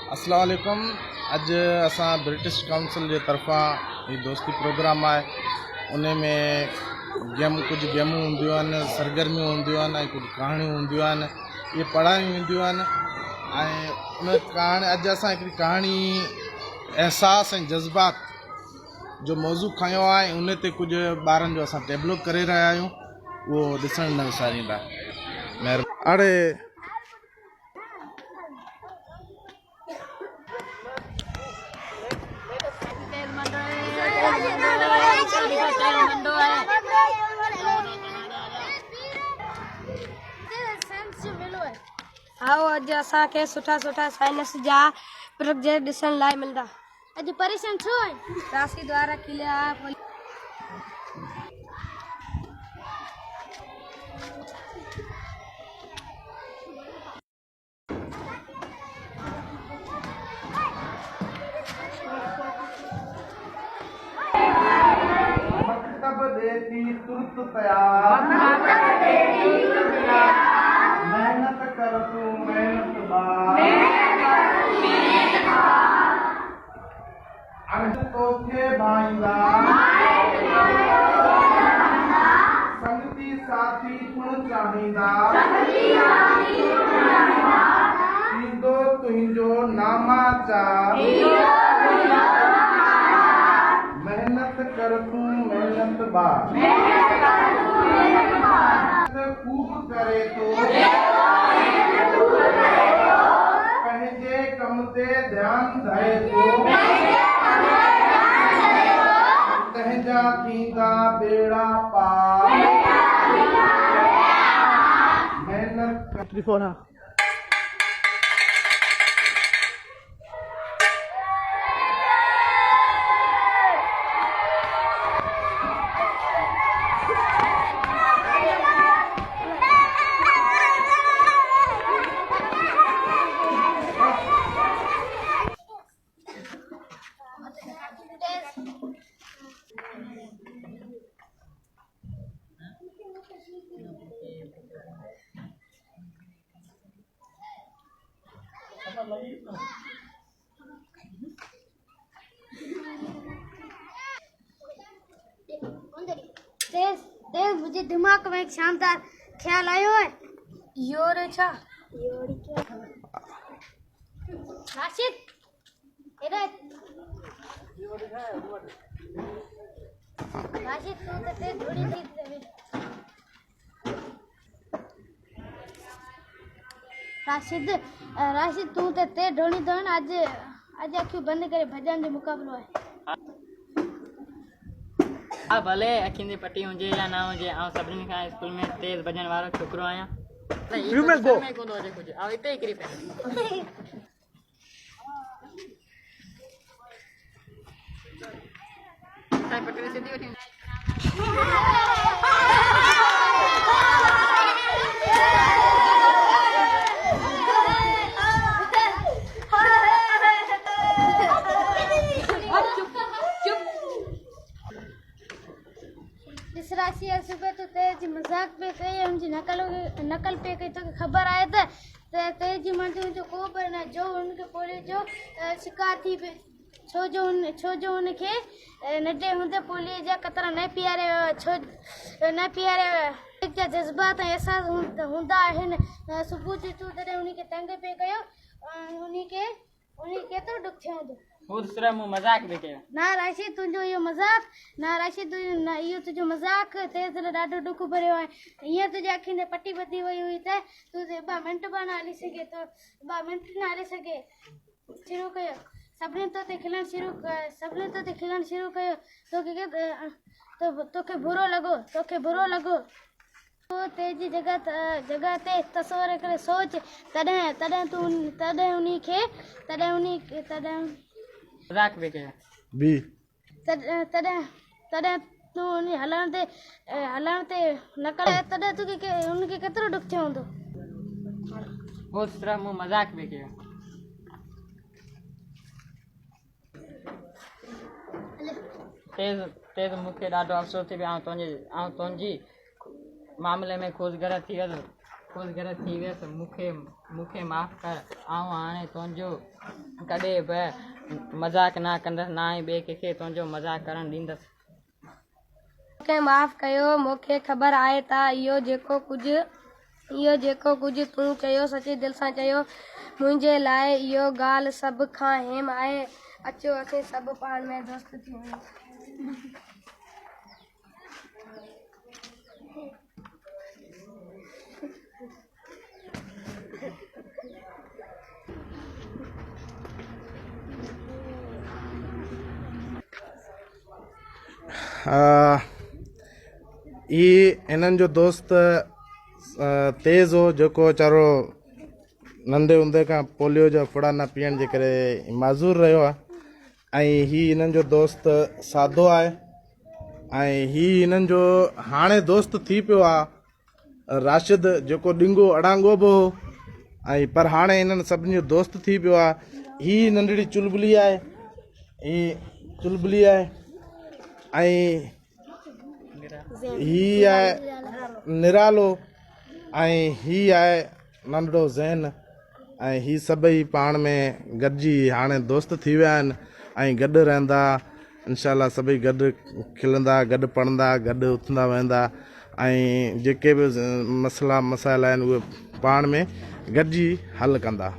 अस्सलाम वालेकुम। अज असां ब्रिटिश काउंसिल जे तरफ़ां ही दोस्ती प्रोग्राम है। उन में कुछ गेमूं होंदियूं आहिनि, सरगर्मियूं होंदियूं आहिनि, कुछ कहाणियूं होंदियूं आहिनि, ये पढ़ायूं वेंदियूं आहिनि। उन कहाणी अॼु असां हिकिड़ी कहाणी एहसास ऐं जज़्बात जो मौज़ू खयो आहे। उन ते कुछ ॿारनि जो असां टेबलो करे रहिया आहियूं, वो ॾिसण न विसारींदा। महिरबानी। अड़े आओ अज असांखे सुठा सुठा साइंस जा प्रोजेक्ट ॾिसण लाइ मिलंदा। अॼु परेशान छो आहे? राशि द्वारा किलिया मकतब देती तुर्त तैयार, मेहनत कर तू मेहनत बार, अर्ज तोखे भाईंदा, संगती साथी तुण चाहींदा, थींदो तुंहिंजो नामाचार, मेहनत कर तू मेहनत बार, खूब करे तो पंहिंजे कम ते ध्यान धरे तो तंहिंजा थींदा बेड़ा पार। मेहनत तेज तेज मुझे दिमाग में एक शानदार ख्याल आयो है। योर अच्छा योरी क्या राशिद इधर राशिद तू तो तेज थोड़ी सी राशिद तू तो तेज ढोनी दौड़ आज आज अखियूं बंद करे भजन जो मुकाबलो है। हाँ भले अखियुनि जी पटी हुजे या ना हुजे, ऐं सभिनी खां स्कूल में तेज़ भॼण वारो छोकिरो आहियां। कोन हुजे कुझु ऐं हिते ई किरी पियो। पटी सिधी वठी राशि सुबह तो तेज मजाक पे कई उनकी नकल पे कई तो खबर आए थे तेज मर्जी जो को पर ना जो उनके पुलिस जो शिकार थी छो जो उनके नडे होंदे पुलिस जा कतरा न प्यारे छो न प्यारे जा जज्बात एहसास हुंदा आहिनि। सुबह जो तू तडे उनके तंग पे कयो उनके केतरो दुख थियो हूंदो। वो सिर्फ मजाक भी कयो ना राशि तुझो यो मजाक ना राशि तु ना यो तुझो मजाक तेज ॾाढो दुख भरियो आहे। ईअं तुझे अखियुनि ते पटी ॿधी वई हुई त तू 2 मिंट बि न हली सघे तो 2 मिंट न हली सघे शुरू कयो सभिनी तो ते खिलण शुरू कयो तोखे बुरो लॻो तो तेजी जगह ते तस्वर करे सोच तॾहिं मजाक भी कयो बी तॾहिं तू उन हलण ते नकल तॾहिं तोखे उनके केतिरो दुख थियो हूंदो। वो सिर्फ मजाक भी कयो। तेज मूंखे ॾाढो अफ़सोस थी पियो। तुंहिंजी मामले में खोजगर थी वियो कुझु ग़लति थी वियसि मूंखे माफ़ कर। आउं हाणे तुंहिंजो कॾहिं बि मज़ाक न कंदसि, ना ई ॿिए कंहिंखे तुंहिंजो मज़ाक करणु ॾींदसि। मूंखे माफ़ कयो। मूंखे ख़बर आहे त इहो जेको कुझु तूं चयो सची दिलि सां चयो। मुंहिंजे लाइ इहो ॻाल्हि सभ खां अहम आहे। अचो असीं सभु पाण में दोस्त थियूं। इन्हनि जो दोस्त तेज़ हो, जेको वीचारो नंढे हूंदे खां पोलियो जा फुड़ा न पीअण जे करे माज़ूर रहियो आहे। ऐं इन्हनि जो दोस्त साधो आहे। ऐं इन्हनि जो हाणे दोस्त थी पियो आहे राशिद, जेको ॾिंगो अड़ांगो बि हो। ऐं पर हाणे इन्हनि सभिनी जो दोस्त थी पियो आहे। नंढड़ी चुलबुली आहे, ऐं आहे निरालो, ऐं आहे नंढड़ो ज़ैन। ऐं सभई पाण में गॾिजी हाणे दोस्त थी विया आहिनि ऐं गॾु रहंदा। इंशाल्लाह सभई गॾु खिलंदा, गॾु पढ़ंदा, गॾु उथंदा वेहंदा। ऐं जेके बि मसइला मसाइल आहिनि उहे पाण में गॾिजी हल कंदा।